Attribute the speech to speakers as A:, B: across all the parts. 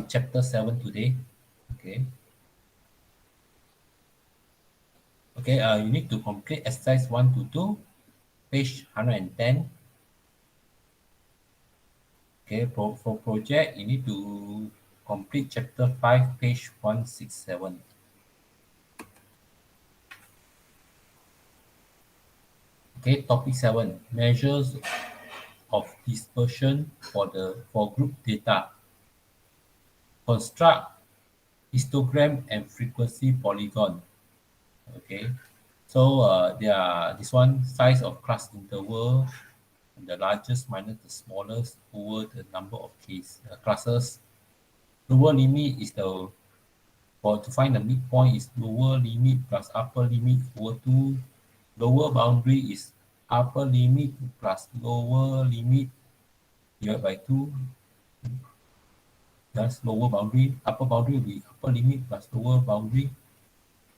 A: in chapter 7 today. Okay. Okay, you need to complete exercise 1 to 2, page 110. Okay, for project, you need to complete chapter 5, page 167. Okay, topic 7, measures of dispersion for group data. Construct histogram and frequency polygon. Okay, so this one size of class interval, the largest minus the smallest over the number of classes. Lower limit is to find the midpoint is lower limit plus upper limit over 2. Lower boundary is upper limit plus lower limit divided by 2. That's lower boundary. Upper boundary will be upper limit plus lower boundary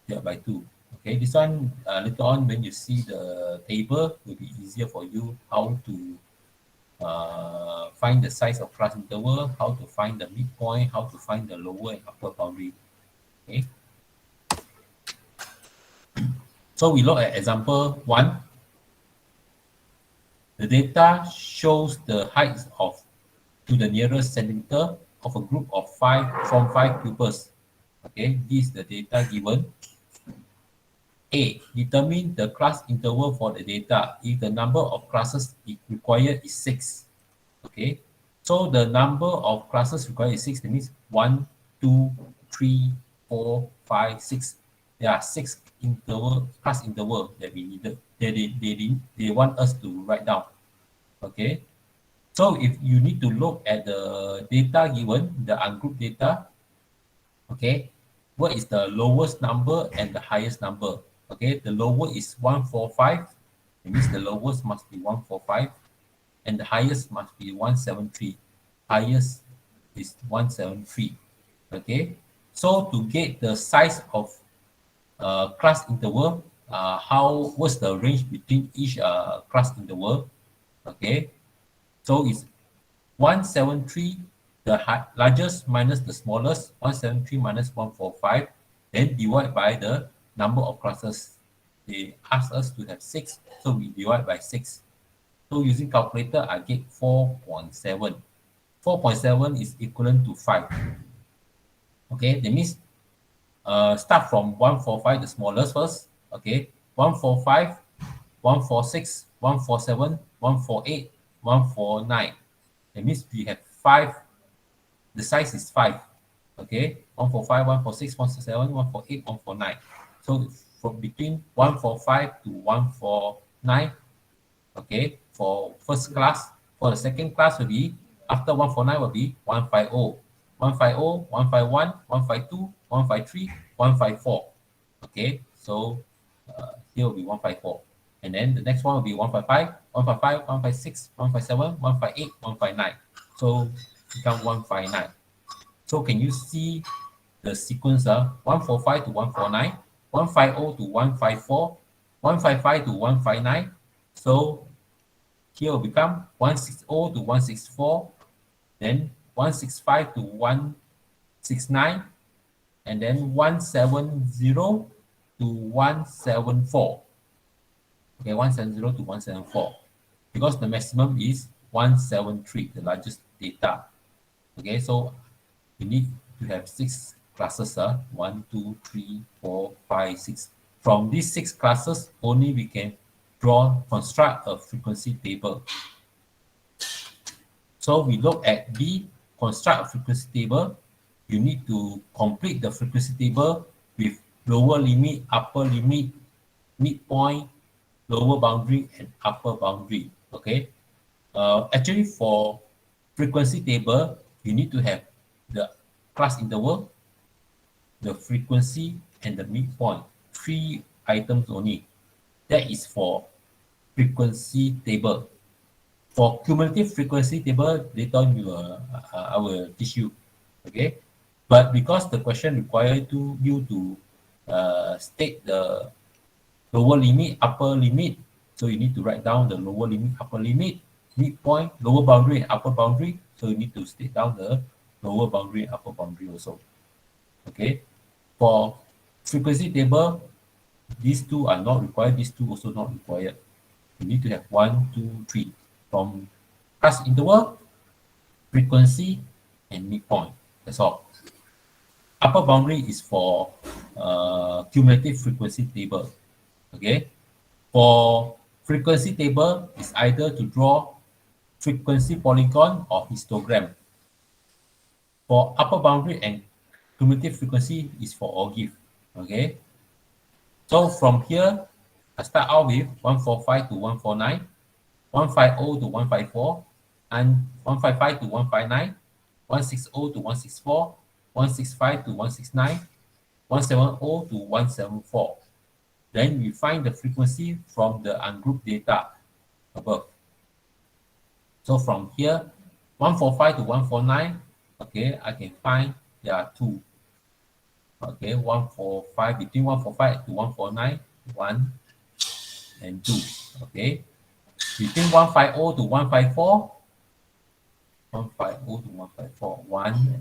A: divided by 2. Okay, this one later on when you see the table will be easier for you how to find the size of class interval, how to find the midpoint, how to find the lower and upper boundary. Okay. So we look at example 1. The data shows the height to the nearest centimeter of a group of 5 pupils. Okay, this is the data given. A. Determine the class interval for the data if the number of classes required is 6. Okay, so the number of classes required is 6. That means 1, 2, 3, 4, 5, 6. There are 6 class interval that we needed. They want us to write down. Okay, so if you need to look at the data given, the ungrouped data, okay, what is the lowest number and the highest number? Okay, the lower is 145. It means the lowest must be 145, and the highest must be 173. Highest is 173. Okay, so to get the size of class interval, what's the range between each class interval? Okay, so it's 173, the largest minus the smallest, 173 minus 145, then divide by the number of classes. They ask us to have 6, so we divide by 6. So using calculator, I get 4.7. 4.7 is equivalent to 5. Okay, that means start from 145, the smallest first. Okay, 145, 146, 147, 148, 149. That means we have 5. The size is 5. Okay, 145, 146, 147, 148, 149. So from between 145 to 149. Okay, for first class. For the second class will be after 149 will be 150, 150, 151, 152, 153, 154. Okay, so here will be 154. And then the next one will be 155, 155, 156, 157, 158, 159. So become 159. So can you see the sequence? 145 to 149, 150 to 154, 155 to 159. So here will become 160 to 164, then 165 to 169, and then 170 to 174. Okay, 170 to 174. Because the maximum is 173, the largest data. Okay, so you need to have 6 classes. 1, 2, 3, 4, 5, 6. From these 6 classes, only we can construct a frequency table. So we look at B, construct a frequency table. You need to complete the frequency table with lower limit, upper limit, midpoint, lower boundary, and upper boundary. Okay. Actually, for frequency table, you need to have the class interval, the frequency, and the midpoint. 3 items only. That is for frequency table. For cumulative frequency table, later on I will teach you. Okay, but because the question requires you to state the lower limit, upper limit, so you need to write down the lower limit, upper limit, midpoint, lower boundary, and upper boundary. So you need to state down the lower boundary and upper boundary also. Okay. For frequency table, these two are not required. These two also not required. You need to have 1, 2, 3 from class interval, frequency, and midpoint. That's all. Upper boundary is for cumulative frequency table. Okay. For frequency table, it's either to draw frequency polygon or histogram. For upper boundary and cumulative frequency is for OGIF. Okay. So from here, I start out with 145 to 149, 150 to 154, and 155 to 159, 160 to 164, 165 to 169, 170 to 174. Then we find the frequency from the ungrouped data above. So from here, 145 to 149, okay, I can find there are two. Okay, 145, between 145 to 149, 1 and 2. Okay, between 150 to 154, 150 to 154, 1,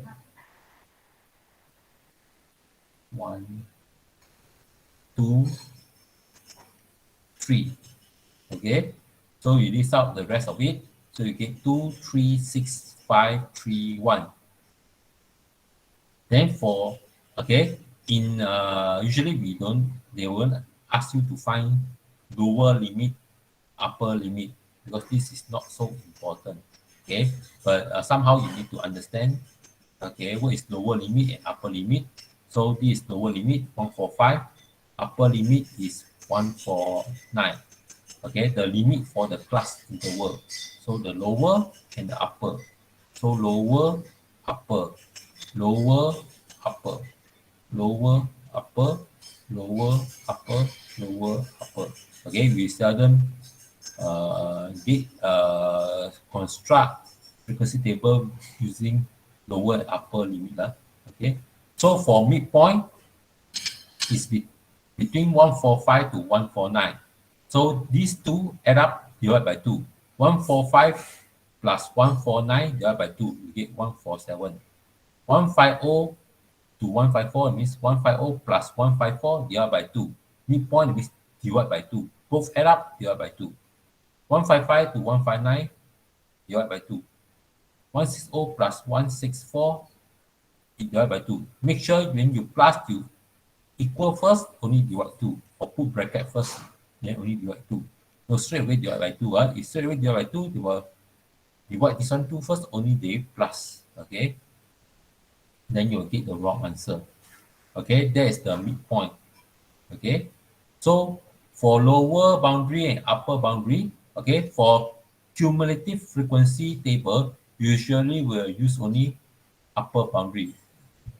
A: 1, 2, 3. Okay, so you list out the rest of it. So you get 2, 3, 6, 5, 3, 1. Then for, okay, in usually they won't ask you to find lower limit, upper limit, because this is not so important. Okay, but somehow you need to understand, okay, what is lower limit and upper limit. So this is lower limit 145, upper limit is 149. Okay, the limit for the class interval. So the lower and the upper. So lower, upper, lower, upper, lower, upper, lower, upper, lower, upper. Okay, we seldom construct frequency table using lower and upper limit. Okay, so for midpoint is between 145 to 149. So these two add up, divide by 2. 145 plus 149 divided by 2, you get 147. 150 to 154 means 150 plus 154 divided by 2. Midpoint means divide by 2. Both add up, divide by 2. 155 to 159 divided by 2. 160 plus 164 divided by 2. Make sure when you plus, you equal first, only divide 2. Or put bracket first, then only divide 2. So straight away divide by 2. If straight away divide by 2, they will divide this one 2 first, only they plus. Okay. Then you'll get the wrong answer. Okay, that is the midpoint. Okay. So for lower boundary and upper boundary, okay, for cumulative frequency table, usually we'll use only upper boundary.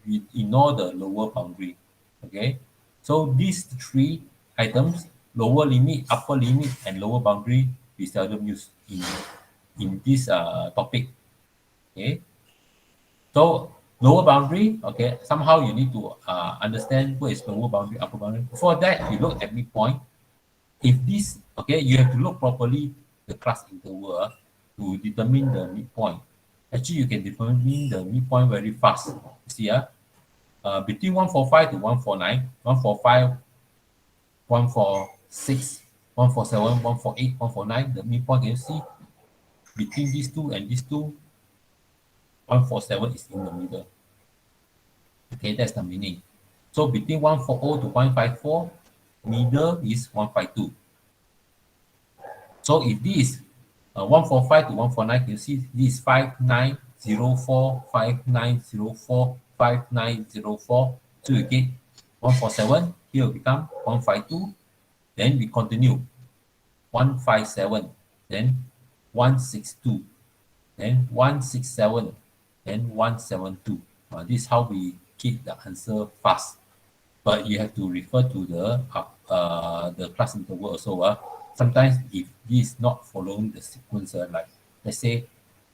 A: We ignore the lower boundary. Okay. So these three items, lower limit, upper limit, and lower boundary, we seldom use in this topic. Okay. So lower boundary, okay, somehow you need to understand what is lower boundary, upper boundary. Before that, you look at midpoint. If this, okay, you have to look properly the class interval to determine the midpoint. Actually, you can determine the midpoint very fast. See, between 145 to 149, 145, 146, 147, 148, 149, the midpoint, can you see? Between these two and these two, 147 is in the middle. Okay, that's the meaning. So between 140 to 154, middle is 152. So if this is 145 to 149, you see this is 5904, 5904, 5904. So you get 147, here will become 152. Then we continue 157, then 162, then 167, then 172. This is how we keep the answer fast. But you have to refer to the class interval also. Sometimes if this is not following the sequence, like let's say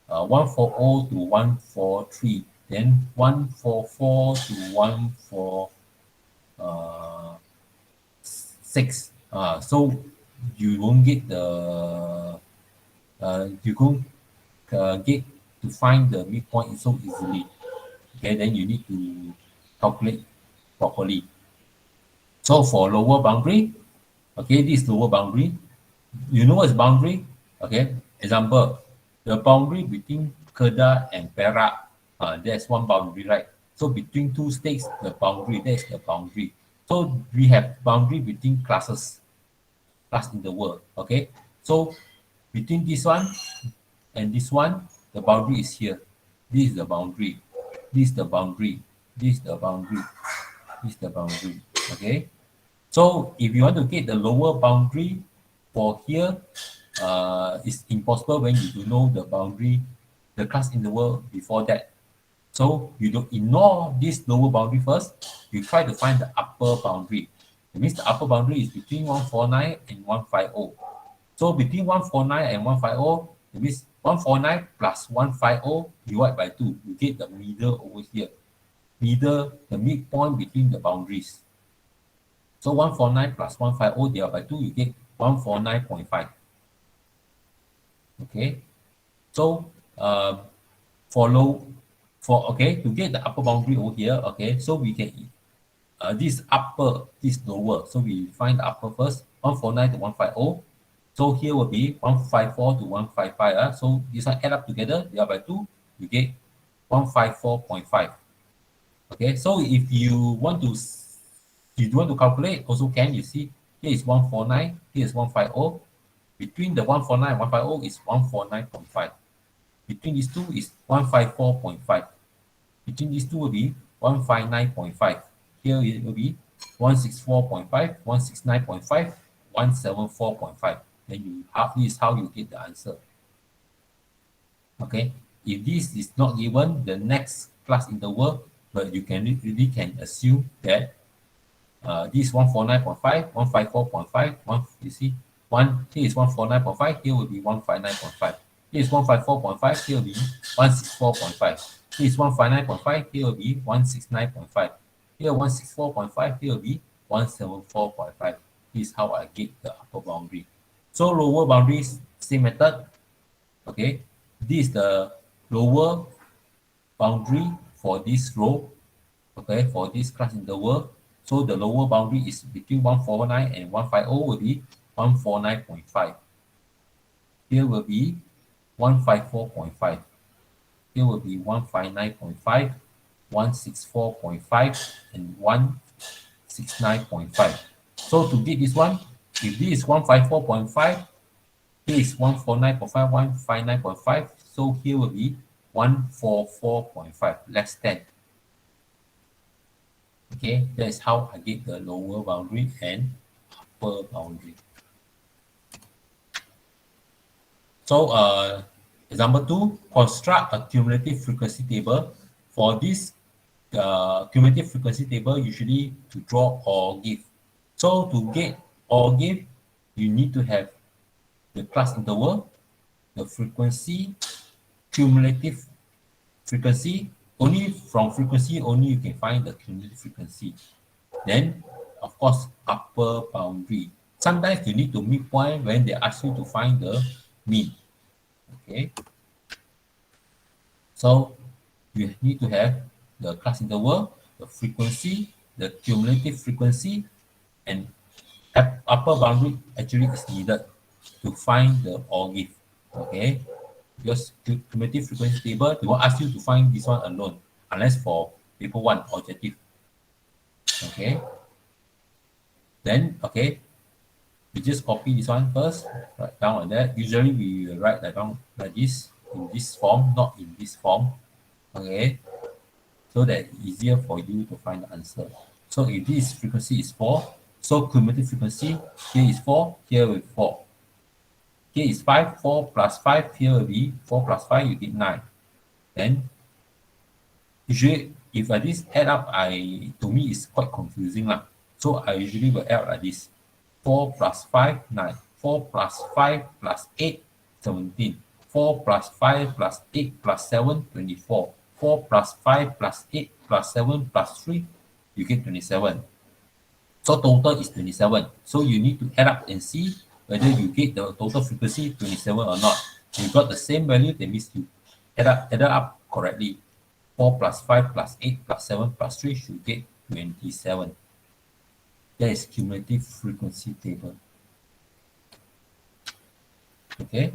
A: 140 to 143, then 144 to 146. So you won't get you won't get to find the midpoint so easily. Okay, then you need to calculate properly. So for lower boundary, okay, this lower boundary, you know what's boundary? Okay, example, the boundary between Kedah and Perak, there's one boundary, right? So between two states, the boundary, that's the boundary. So we have boundary between classes, class in the world, okay? So between this one and this one, the boundary is here. This is the boundary. This is the boundary. This is the boundary. This is the boundary. Okay. So if you want to get the lower boundary for here, it's impossible when you do know the boundary, the class in the world before that. So you don't ignore this lower boundary first. You try to find the upper boundary. It means the upper boundary is between 149 and 150. So between 149 and 150, it means 149 plus 150 divided by 2. You get the middle over here. Middle, the midpoint between the boundaries. So 149 plus 150 divided by 2, you get 149.5. Okay. So to get the upper boundary over here, okay, so we can this upper, this lower. So we find the upper first, 149 to 150. So here will be 154 to 155. So this one add up together, divide by 2, you get 154.5. Okay, so if you want to calculate, also can, you see, here is 149, here is 150. Between the 149 and 150 is 149.5. Between these two is 154.5. Between these two will be 159.5. Here it will be 164.5, 169.5, 174.5. Then this is how you get the answer. Okay. If this is not given, the next class in the world, but you can really can assume that this is 149.5, 154.5, you see, here is 149.5, here will be 159.5. Here is 154.5, here will be 164.5. Here is 159.5, here will be 169.5. Here 164.5, here will be 174.5. This is how I get the upper boundary. So lower boundaries, same method. Okay, this is the lower boundary for this row. Okay, for this class in the world. So the lower boundary is between 149 and 150 will be 149.5. Here will be 154.5. Here will be 159.5, 164.5, and 169.5. So to get this one, if this is 154.5, here is 149.5, 159.5. So here will be 144.5, less than. Okay, that's how I get the lower boundary and upper boundary. So example 2, construct a cumulative frequency table. For this cumulative frequency table, usually to draw or give. So to get or give, you need to have the class interval, the frequency, cumulative frequency. Only from frequency, only you can find the cumulative frequency. Then, of course, upper boundary. Sometimes you need to midpoint when they ask you to find the mean. Okay. So you need to have the class interval, the frequency, the cumulative frequency, and upper boundary actually is needed to find the or give. Okay. Because cumulative frequency table, they will ask you to find this one alone, unless for paper 1 objective. Okay. Then, okay, we just copy this one first, write down on that. Usually we write that down like this, in this form, not in this form. Okay. So that easier for you to find the answer. So if this frequency is 4, so cumulative frequency, here is 4, here will be 4. Here is 5, 4 plus 5, here will be 4 plus 5, you get 9. Then, usually, if I this add up, to me, it's quite confusing. So I usually will add like this. 4 plus 5, 9. 4 plus 5 plus 8, 17. 4 plus 5 plus 8 plus 7, 24. 4 plus 5 plus 8 plus 7 plus 3, you get 27. So total is 27. So you need to add up and see whether you get the total frequency 27 or not. If you got the same value, that means you add up correctly. 4 plus 5 plus 8 plus 7 plus 3 should get 27. That is cumulative frequency table. Okay.